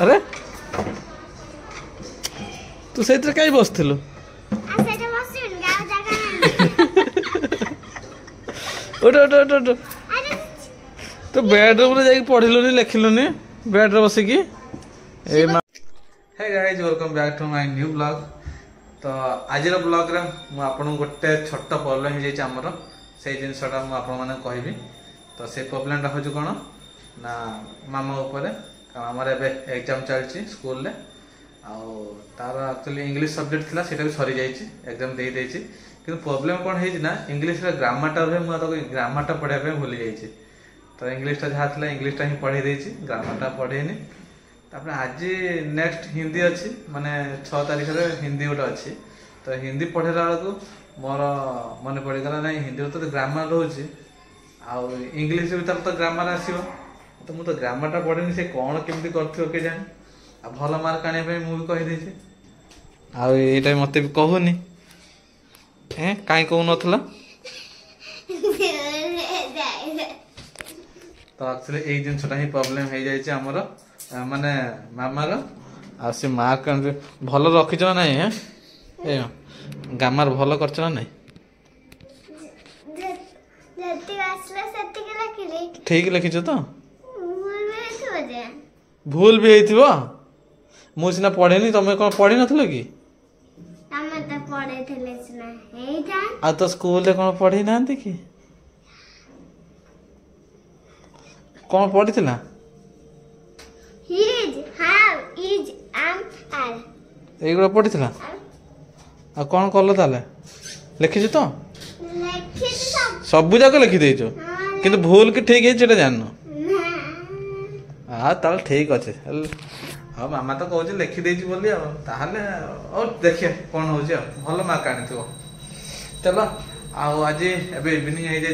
अरे तू से कहीं बसलु उठ उठ उठ उठ तो बेडरूम रे जाके पढ़िलुनी लिखिलुनी बेड रे बसिकी hey guys welcome back to my new blog. तो आज ब्लॉग रे मु आपन गोटे छोट प्रॉब्लम हो जाय हमर से जिनसटा मु आपन माने कहबी। तो से प्रॉब्लमटा हो कोन ना मामा ऊपर हमर एबे एग्जाम चलची स्कूल ले आ तार एक्चुअली इंग्लिश सब्जेक्ट थिला सेटा भी सरी जायची एग्जाम दे देची किंतु प्रॉब्लम कोन हे ना इंग्लिश रे ग्रामर रे मु तो ग्रामर टा पढ़ा पे भूल जायची। तो इंग्लिश टा जहा थिला इंग्लिश टा ही पढ़े देची ग्रामर टा पढ़ेनी। तापर आज नेक्स्ट हिंदी अच्छी माने 6 तारिख रे हिंदी गोटे अच्छी। तो हिंदी पढ़ेला बेलू मोर मन पड़गला ना हिंदी तो ग्रामर रोचे आउ इंग्लिश भी तो ग्रामर आसो। तो मुझे ग्रामर टा पढ़ेनि से कौन केमती कर के जाने आ भल मार्क आने भी कहीदे आईटा मत भी कहूनी कहीं कहू ना। तो एक्चुअली यही जिनसा ही प्रॉब्लम हो जामर माने मामार आ से मार्क भल रखी ना नहीं ग्रामर भल कर नहीं ठीक लिखिच तो भूल भी हो मु सीना पढ़ेनी तुम कौन पढ़ी नथिलो कि आ तो स्कूल रे कौन पढ़ी ना कि कौन पढ़ी थिला एगुड़ा पढ़ी थिला आ कौन कल ताले लिखिछ तो सब जाक लिखि देइछो किंतु भूल कि ठीक है जान हाँ ताल ठीक अच्छे हाँ मामा तो कहे लिखि देछि बोली और देखिए कौन हो भल मार्क आनी चलो आज एबे इवनिंग हो जाए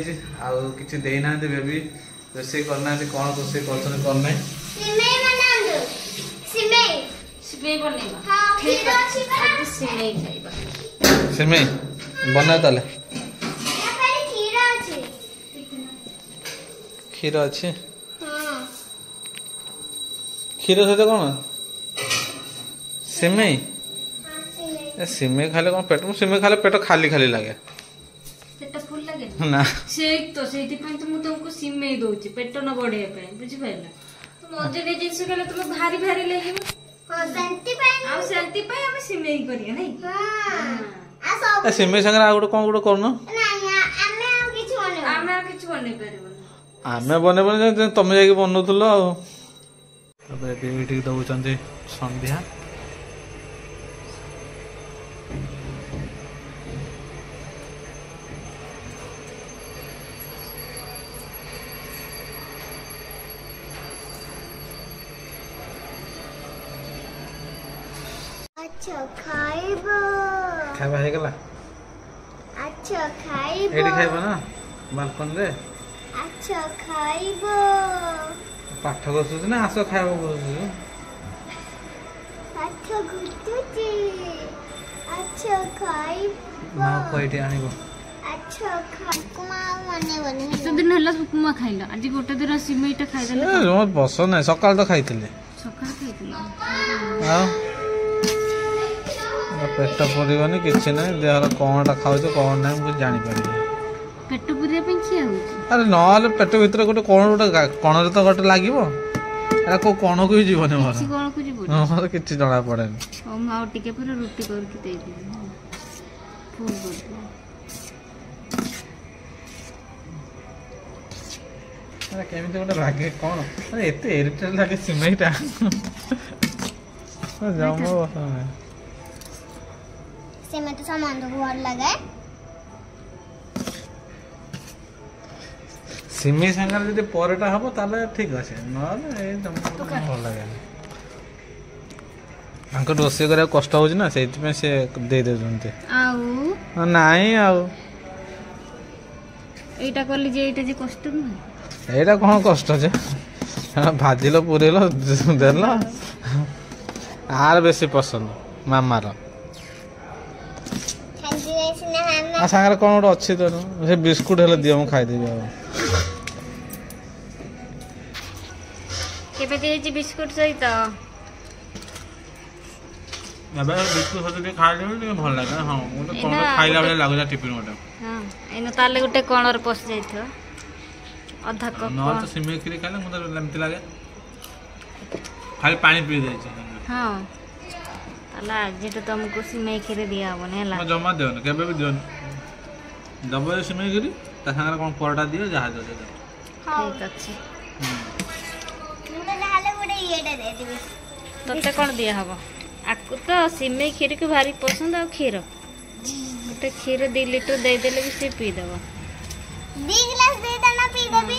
किसी देना बेबी रोसे करना कौन रोसे करना सिमेई बना ताले क्षीर अच्छे क्षीर सहित कौन सिमेई सिमेई खाले कौन पेट सिमेई खाले पेट खाली खाली लगे पेट फुल लगे ना सेठी तो मु तुमको सिमेई दोची पेट न बढ़े पे बुझि पाइला तुम मजे जिंस खाले तुम भारी भारी लागिबो हां शांति पाई हम सिमेई करिया नहीं हां आ सिमेई संग आ गुड कोन गुड करनो आमे किछ बने परबो आमे बने बने तुम जाके बनौथलो आ तबे बेबी दउचंती संध्या अच्छा खाइबो खाइबा हे गला अच्छा खाइबो एडी खाइबा ना बालकन रे अच्छा खाइबो पाठ करसु ना आसो खाइबो करसु पाठ गुतुची अच्छा खाइबो मां कोइटी आनिबो अच्छा उपमा मने बने तो दिन हल्ला उपमा खाइला आज गोटे दिन सिमेईटा खाइ देले ए मोर पसंद है सकाल तो खाइथिले सकाळ खाइथिला हां पेट पड़ोनी कि ना देहर कौनटा खाऊ कौन ना मुझे जापर पेट पुरिया किया अरे ना पेट भर गोटे कौन गोटे कण तो गोटे लगे को कण को जीवन मोर कि जना पड़े रुटी केमी गोटे लगे कौन एत इरिटेट लगे सिमेईटा जमा बस से में तो सामान तो बहुत लगे सिमेई संगार जदि परटा हबो ताले ठीक अछि नले ए जमा भल लागे अंक रोसे करे कष्ट होज ना सेति में से दे दे जंते आउ नाही आउ एटा करली जे एटा जे कष्ट न एटा कोन कष्ट जे भाजिलो पुरेलो देलो आर बेसी पसंद मामार आ सांगरे कौन गोटे अच्छी तो से बिस्कुट हेले दियो मु खाइदेबी केबे देछि बिस्कुट सहित ଏବେ ବିସ୍କୁଟ ସହିତ ଟିକେ ଖାଇଲେ ଟିକେ ଭଲ ଲାଗେ। ହଁ ଗୋଟେ କଣ ଖାଇଲା ଭଳିଆ ଲାଗୁଛି ଟିଫିନ ଗୋଟେ। ହଁ ଏଇନା ତାହେଲେ ଗୋଟେ କଣରେ ପଶି ଯାଇଥିବ ଅଧା କପ୍। ନହେଲେ ତ ସିମେଇ କ୍ଷୀରି ଖାଇଲେ ମୁଁ ତ ଏମିତି ଲାଗେ ଖାଲି ପାଣି ପିଇ ଦେଇଛି। ହଁ ତାହେଲେ ଆଜିଠୁ ତମକୁ ସିମେଇ କ୍ଷୀରି ଦିଆହବନି ହେଲା। ଜମା ଦିଅନି, କେବେ ବି ଦିଅନି। ଦବ ସିମେଇ କ୍ଷୀରି ତା ସାଙ୍ଗରେ କଣ ପରଟା ଦିଅ, ଯାହା ଦିଅ ଦିଅ। ଠିକ ଅଛି। ତତେ କଣ ଦିଆହବ? ଆକୁ ତ ସିମେଇ କ୍ଷୀରିକୁ ଭାରି ପସନ୍ଦ ଆଉ କ୍ଷୀର। ଗୋଟେ କ୍ଷୀର 2 ଲିଟର ଦେଇଦେଲେ ବି ସେ ପିଇଦବ। 2 ଗ୍ଲାସ ଦେଇଦେନା ପିଇଦେବି।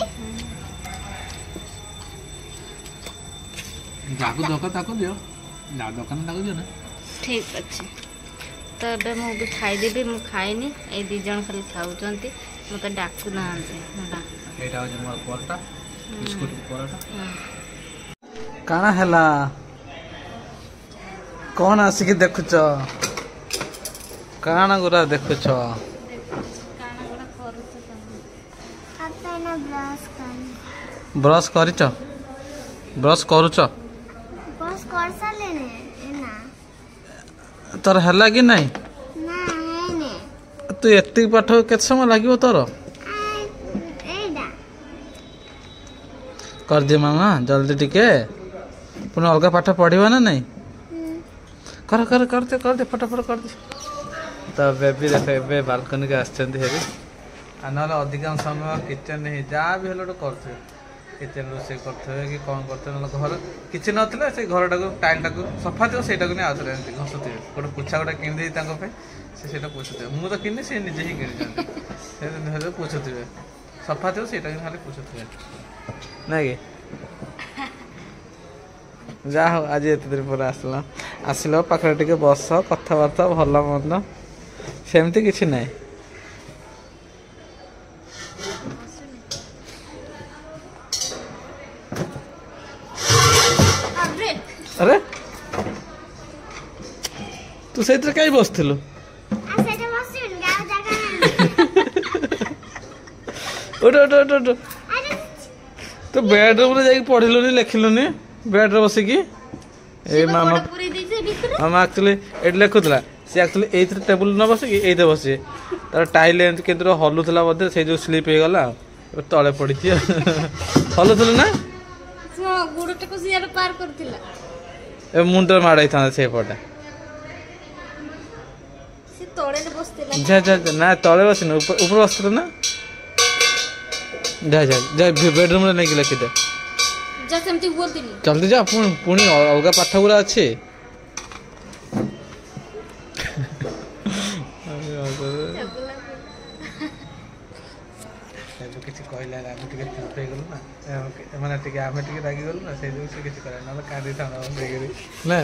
ଯାହାକୁ ଦରକାର ତାକୁ ଦିଅ, ଯାହା ଦରକାର ତାକୁ ଦିଅ ନା। ଠିକ ଅଛି। ତ ଏବେ ମୁଁ ବି ଖାଇଦେବି। ମୁଁ ଖାଇନି, ଏଇ 2 ଜଣ ଖାଲି ଖାଉଛନ୍ତି, ମତେ ଡାକୁ ନାହାନ୍ତି। ଏଇଟା ହଉଛି ମୋର ପରଟା, ବିସ୍କୁଟ ପରଟା। କାଣା ହେଲା? କଣ ଆସିକି ଦେଖୁଛ? କାଣା ଗୁରା ଦେଖୁଛ? ବ୍ରଶ କରିଛ? ବ୍ରଶ କରୁଛ? बस कर सालेने ना ତୋର ହେଲା କି ନାଇଁ? ना है ने ତୁ ଏତିକି ପାଠ କେତେ ସମୟ ଲାଗିବ ତୋର? एडा କରିଦିଅ ମାମା ଜଲ୍ଦି ଟିକେ, ପୁଣି ଅଲଗା ପାଠ ପଢିବ ନା ନାଇଁ? କର କର କରିଦେ ଫଟାଫଟ କରିଦେ। ତ ବେବି ଦେଖ ଏବେ ବାଲକନିକି ଆସିଛନ୍ତି ହେରି, ଆଉ ନହେଲେ ଅଧିକାଂଶ ସମୟ କିଚେନ୍ ହିଁ ଯାହା ବି ହେଲେ ଗୋଟେ କରୁଥିବେ। କିଚେନ୍ ରୋଷେଇ କରୁଥିବେ କି କ'ଣ କରୁଥିବେ, ନହେଲେ ଘର କିଛି ନଥିଲେ ସେଇ ଘରଟାକୁ ଟାଇଲ୍ଟାକୁ ସଫା ଥିବ ସେଇଟାକୁ ନେଇ ଆଉଥରେ ଏମିତି ଘଷୁଥିବେ। ଗୋଟେ ପୋଛା ଗୋଟେ କିଣିଦେଇ ତାଙ୍କ ପାଇଁ, ସେ ସେଇଟା ପୋଛୁଥିବେ। ମୁଁ ତ କିଣିନି, ସେ ନିଜେ ହିଁ କିଣିଛନ୍ତି। ସେ ପୋଛୁଥିବେ, ସଫା ଥିବ ସେଇଟାକୁ ଖାଲି ପୋଛୁଥିବେ, ନାଇଁ କି? ଯାହା ହଉ ଆଜି ଏତେ ଦିନ ପରେ ଆସିଲ ପାଖରେ ଟିକେ ବସ, କଥାବାର୍ତ୍ତା ଭଲ ମନ୍ଦ ସେମିତି କିଛି ନାହିଁ। ଆରେ ତୁ ସେଇଥିରେ କାହିଁ ବସିଥିଲୁ? आसे बसिन गाव जागा ଓଟ ତୁ ବେଡରୁମରେ ଯାଇକି ପଢିଲୁନି, ଲେଖିଲୁନି ବେଡରେ ବସିକି? ଏଇ ମାମା ଆକ୍ଚୁଆଲି ଏଇଠି ଲେଖୁଥିଲା, ସେ ଆକ୍ଚୁଆଲି ଏଇଥିରେ ଟେବୁଲ ନ ବସିକି ଏଇଥିରେ ବସିବେ। ତାର ଟାଇଲ ଏମିତି କେମିତି ହଲୁଥିଲା ବୋଧେ, ସେଇ ଯୋଉ ସ୍ଲିପ୍ ହେଇଗଲା ତଳେ ପଡିଛି। ହଲୁଥିଲୁ ନା? ଗୋଡଟାକୁ ସିଆଡେ ପାର କରିଥିଲା, ଏ ମୁଣ୍ଡରେ ମାଡ଼ ହେଇଥାନ୍ତା ସେଇପଟେ। ସେ ତଳେ ବସିଥିଲା। ନା ତଳେ ବସିନି, ଉପରେ ବସିଥିଲୁ ନା? ଯା ବେଡରୁମରେ ନେଇକି ଲେଖିଦେ। ଯା ସେମିତି ହୁଅନ୍ତିନି, ଜଲ୍ଦି ଯା, ପୁଣି ଅଲଗା ପାଠ ଗୁରା ଅଛି। କିଛି କହିଲା ଆମେ ଟିକେ ଚୁପ୍ ହେଇଗଲୁ ନା, ମାନେ ଟିକେ ଆମେ ଟିକେ ରାଗିଗଲୁ ନା, ସେଇ ଯୋଗୁଁ ସେ କିଛି କହିଲା, ନହେଲେ କାନ୍ଦିଥାନ୍ତା ନା।